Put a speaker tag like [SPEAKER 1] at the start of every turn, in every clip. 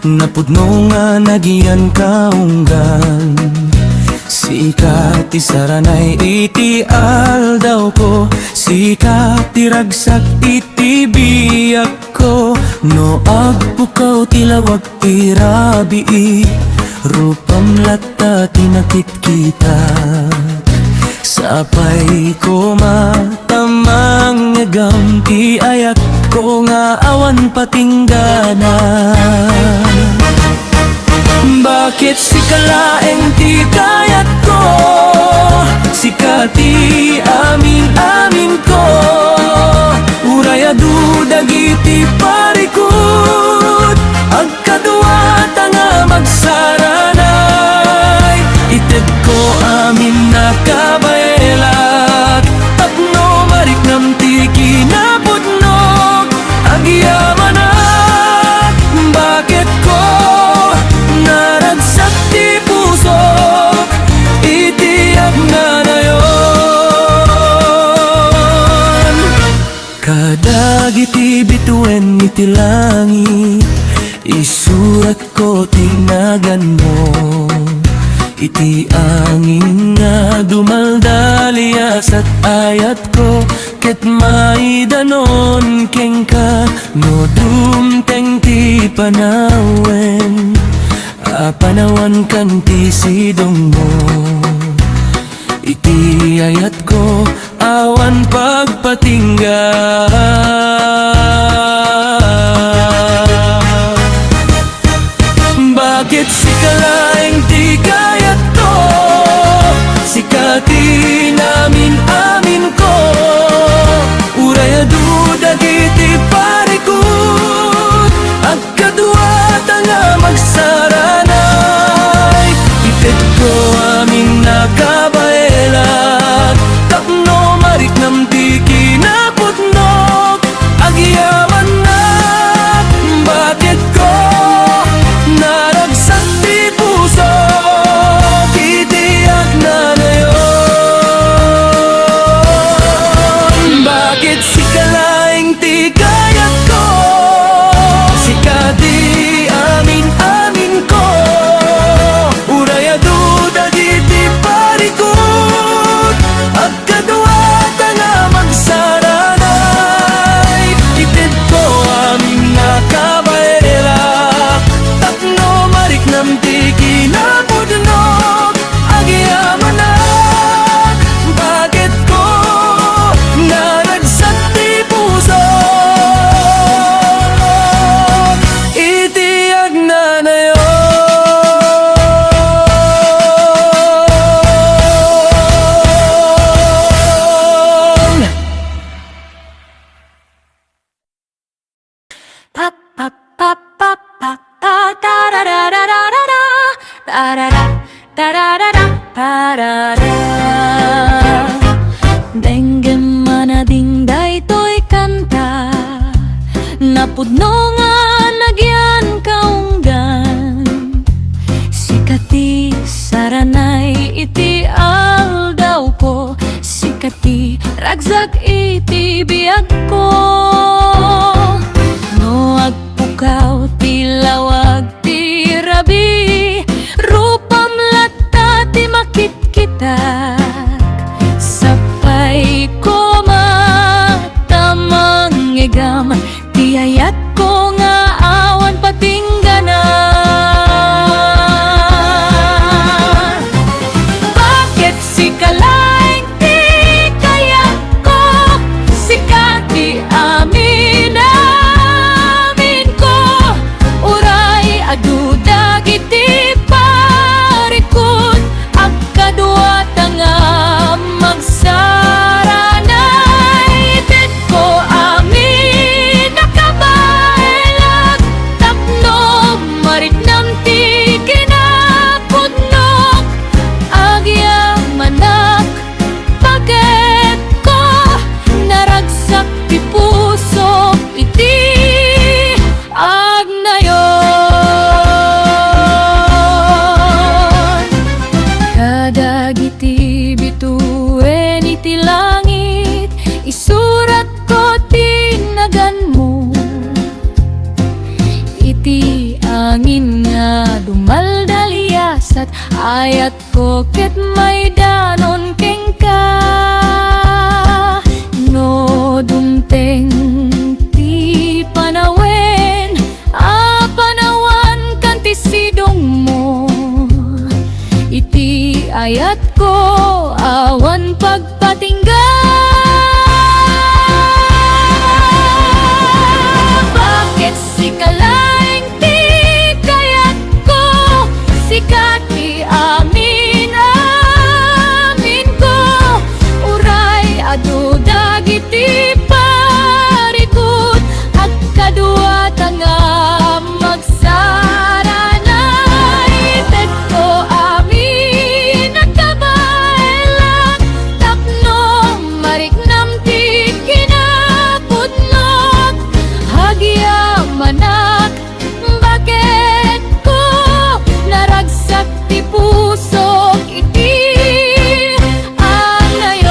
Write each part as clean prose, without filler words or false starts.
[SPEAKER 1] napudno nga nagiyan kaunggan. Sikat ti saranay iti aldaw ko, sikat ti ragsak iti biyak ko. No agpukaw ti lawag ti rabii, rupam latta ti nakit-kita. Sapay ko matamang ngagam ti ayak ko nga awan patinggana. Bakit sikalaeng ti kayat ko, sikati amin-amin ko. Uraya dudagiti parikut, agkaduata nga magsaranay. Ited ko amin na kabaelat, tapno mariknam ti kinapudnog, agyamanat. Bakit ko naragsak ti puso, itiyak nga na yon. Kadagiti bituen iti langit, isurat ko tinagan mo. Iti angin nga dumaldalias at ayat ko, ket maidanon keng ka. No dumteng ti panawen, panawan kan ti sidong mo. Iti ayat ko awan pagpatingga. Bakit sikalaeng ti kayat ko, sikati namin-amin ko. Uraya dudagiti parikut, agkaduata nga magsaranay. Ited ko amin na kabaelat, tapno mariknam ti kinapudnog, agyaman na. Bakit ko naragsak ti puso, titiyak na na yon. Bakit sikalaeng ti kayat ko, sikati amin-amin ko. Uraya dudagiti parikut, agkaduata nga magsaranay. Ited ko amin na kabaerak, tapno mariknam ti kinapudnog, agyamanat. Bakit ko naragsak ti puso, itiyak na na yon.
[SPEAKER 2] Pa pa pa pa pa pa da da da da da da da da da da da da da pa da da. Denggem manading daytoy kanta, napudno nga nagyan kaunggan. Sikati saranay iti aldaw ko, sikati ragsak iti biyak ko. No agpukaw ti lawag ti rabi, rupam latta ti makit-kitak. Sapay ko matamang ngegam, ti ayat ko nga awan patinggana. Bakit sikalaeng ti kayat ko, sikati amin dalasat ayat ko ket may danon keng ka no dumteng ti panawen panawan kan ti sidong mo iti ayat ko awan pagpatingga. Bakit si kalaing ti kayat ko sikat ti amin amin ko uray adu dagiti parikot at kadua tanga magsaranay ted ko amin at kabaelan tapno mariknam ti kinapudnot hagya manak bakit ko naragsak ti pusok iti anayon.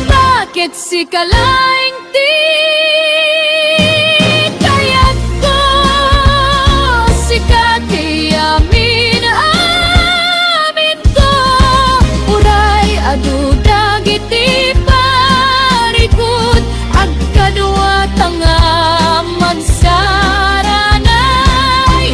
[SPEAKER 2] Bakit si kalaing ti kayat ko sikat ti amin amin ko uray adu dagiti parikot ag kadua tanga magsaranay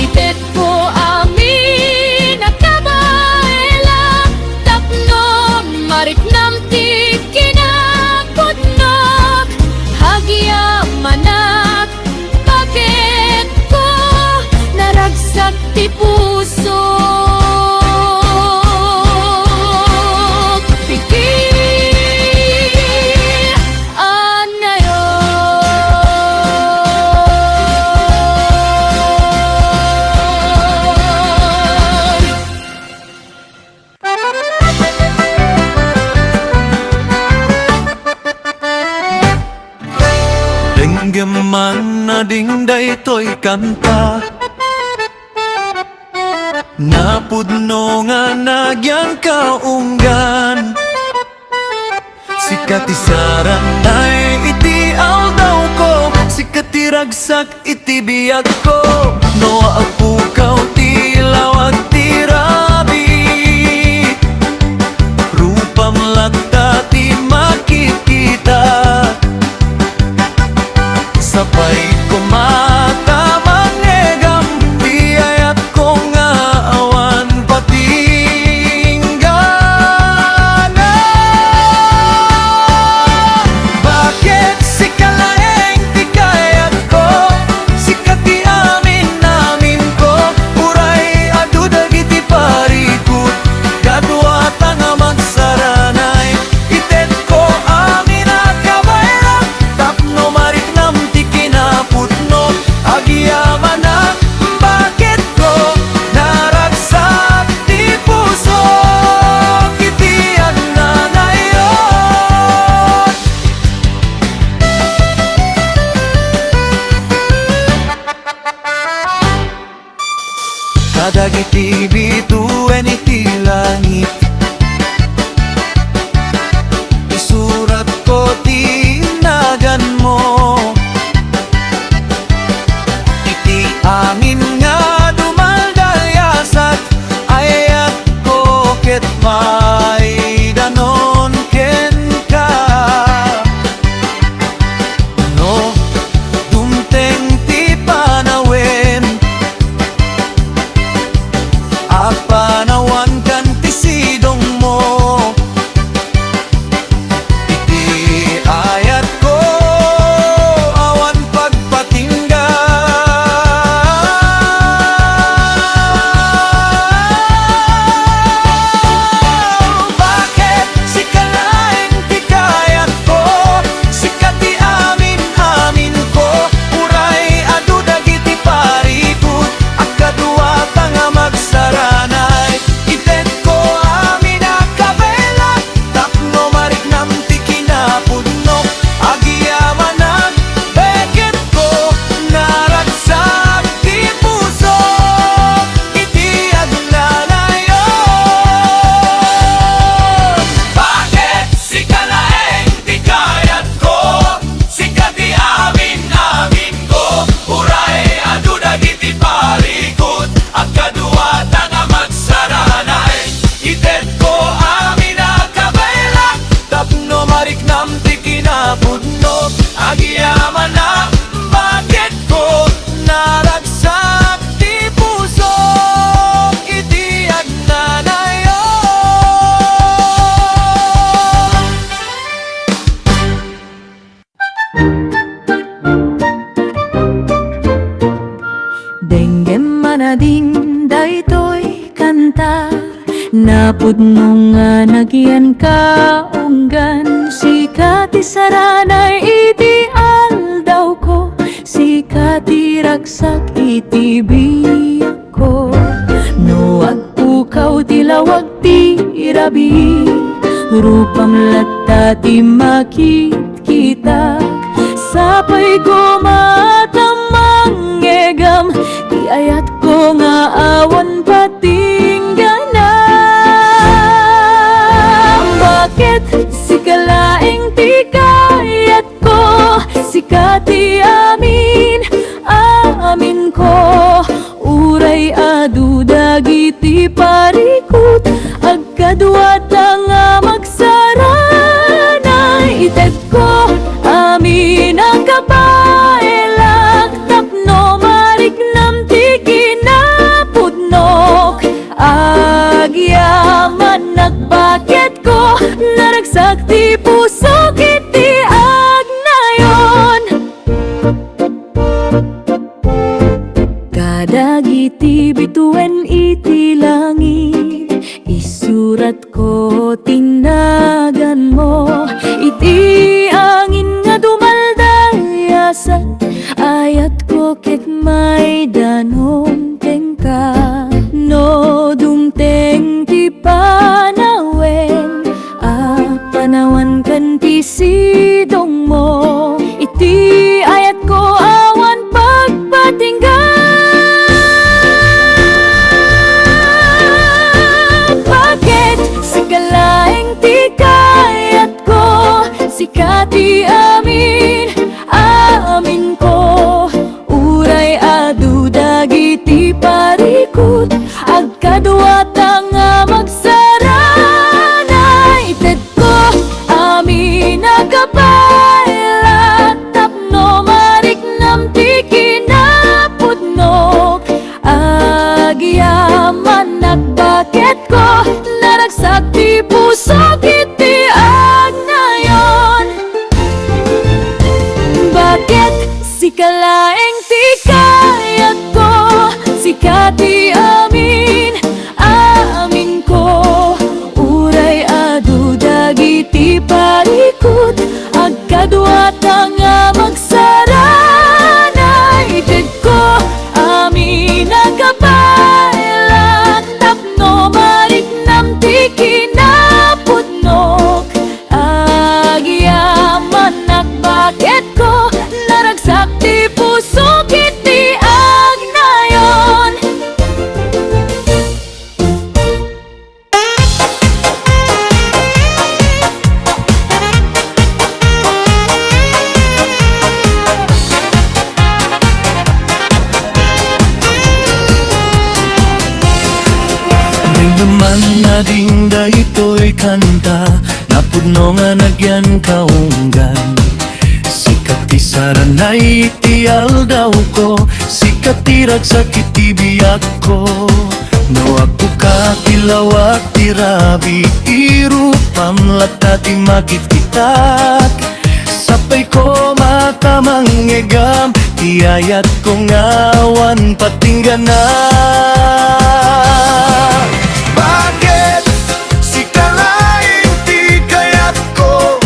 [SPEAKER 2] itet ko amin akabaelan tapno mariknam ti kinapudnot hagya manak bakit ko naragsak ti pusok pikir anayon.
[SPEAKER 1] Denggeman na dingday to'y kanta napudno nga nagyang kaunggan sikat ti saranay iti aldaw ko sikat ti ragsak iti biyag ko no apukaw ti lawag ti rabi rupam latta ti makikita sabay ko mata manegam di ayat ko nga awan patinggana. Bakit si kalaeng ti kayat ko sikat ti amin namin ko uray adu dagiti parikot kadua tanga magsaranay itet ko amin akabaelan tapno mariknam ti kinapudnot agyaman na bakit ko naragsak ti puso iti agnanayon. Kadagiti bituen iti langit isurat ko ti nagan mo iti amin nga dumaldalyasat ayat ko ket may danon ken ka no dumteng ti panawen apa
[SPEAKER 2] Denggem manading daytoy kanta napudno nga nagyan kaunggan sikat saranay iti aldaw ko sikat ragsak iti biyak ko no agpukaw ti lawag ti rabi rupam latta ti makit kita sapay gumatamang egam ti ayat ko nga awan patinggana bakit sikalaing ti kayat ko sikati amin amin ko uray adu dagiti parikut agkadwat nga magsarana ited ko amin ang kabaelak tapno marignam ti kinapudnok agyaman nagbakit ko naragsak ti puso kiti agnayon kadagiti bituen iti langit isurat ko tinagan mo iti angin nga dumaldayasat ayat ko ket may danong tengka no dumteng ti panawen panawan kan ti sidong mo iti ayat ko awan pagpatinggan bakit sikalaing ti kayat ko sikati amin amin ko uray adu dagiti parikut agkadwata nga magsarana ited ko amin agkabaelat tapno mariknam ti kinapudnok agyaman nagbakit ko naragsak ti puso kiti agnayon bakit sikalaing ti kayat ko sikati amin amin ko uray adu dagiti parikut agkadwata nga magsarana ited ko amin agkabaelat tapno mariknam ti kinapudnok agyaman nagbakit ko naragsak ti puso kiti agnayon
[SPEAKER 1] Ring naman na ding daytoy kanta napudno nga nagyan kaunggan sikat ti saranay iti aldaw ko sikat ti ragsak iti biyak ko no ako kakilawak ti rabi irupam latta ti makitkitak sapay ko matamang egam ti ayat ko ngawan patinggana bakit sikalaing ti kayat ko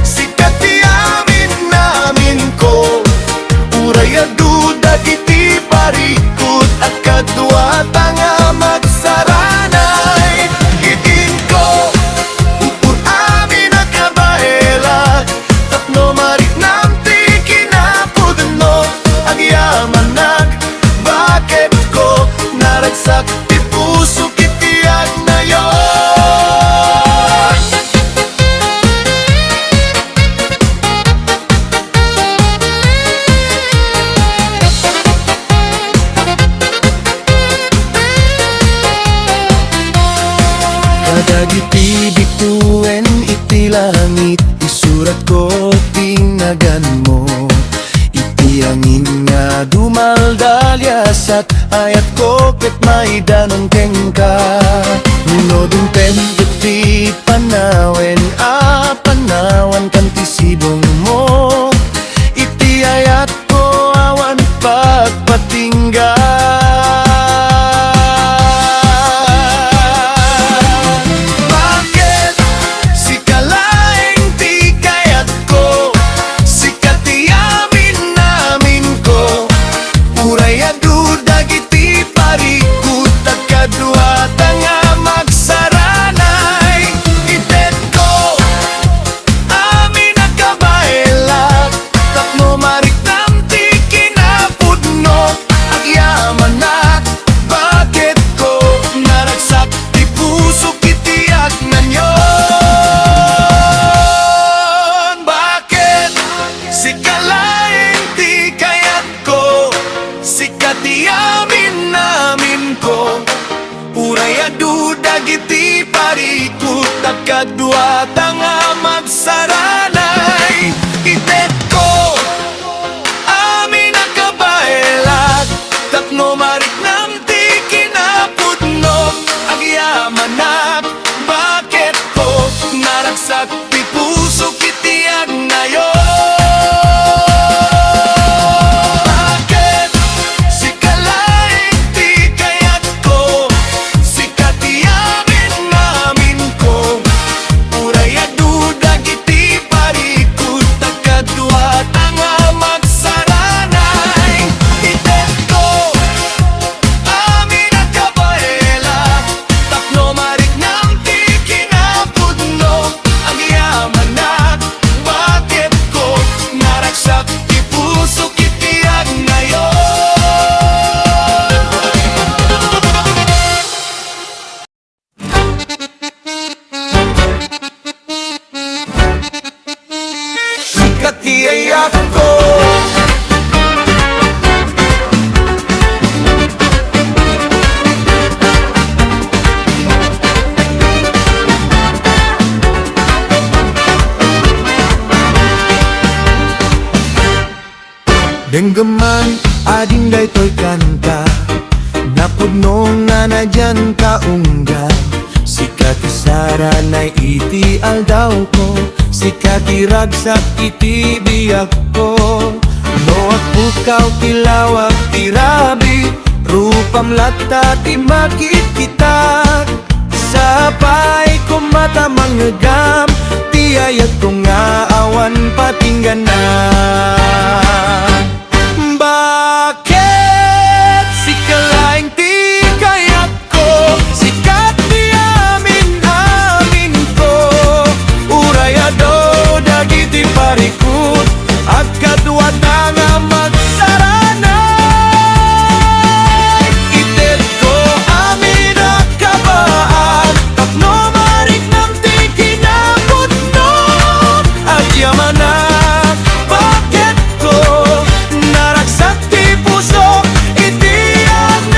[SPEAKER 1] sikati amin namin ko uray adu dagiti parikut agkadwata nga magsaranay itin ko upur amin agkabaela tapno mariknam ti kinapudno agyaman bakit ko naragsak ti puso kiti agnayon kadagiti bituen iti langit isurat ko tinagan mo iti angin nga dumaldalyasat ayat ko ket may danong kengka no dumpen iti panawen panawan kan ti sidong mo iti ayat ko awan pagpatinggan iti amin namin ko Uraya duda giti parikut at kadwa tanga magsaranay Itet ko amin nakabaelat Tapno marik nam ti kinapudno Agyamanak bakit ko naragsak ti puso kitiag ngayon Iiyak ko Denggeman ading daytoy kanta Napudnong nga na dyan kaunggan Sikat saranay iti aldaw ko Sikat iragsak iti biyak ko Noak pukaw tilawak tirabi Rupam lata ti makit kita Sapay ko mata manggagam Ti ayat ko nga awan patingganan Bakit si kalaing ti kayat ko Sikat di amin ko Urayado dagiti parikut At kadwa tanga magsaranay Itet ko amin nakabaan Tapno marik nam ti kinapudno At yamanak bakit ko naragsak ti puso iti ang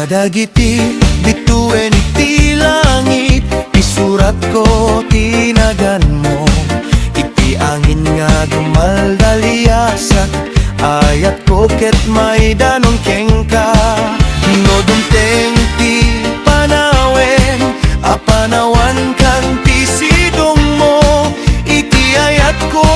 [SPEAKER 1] Kadagiti bituin iti langit Isurat ko tinagan mo Iti angin nga dumaldaliasak Ayat ko ket may danon kengka No dumteng ti panawen Apanawan kang ti sidong mo Iti ayat ko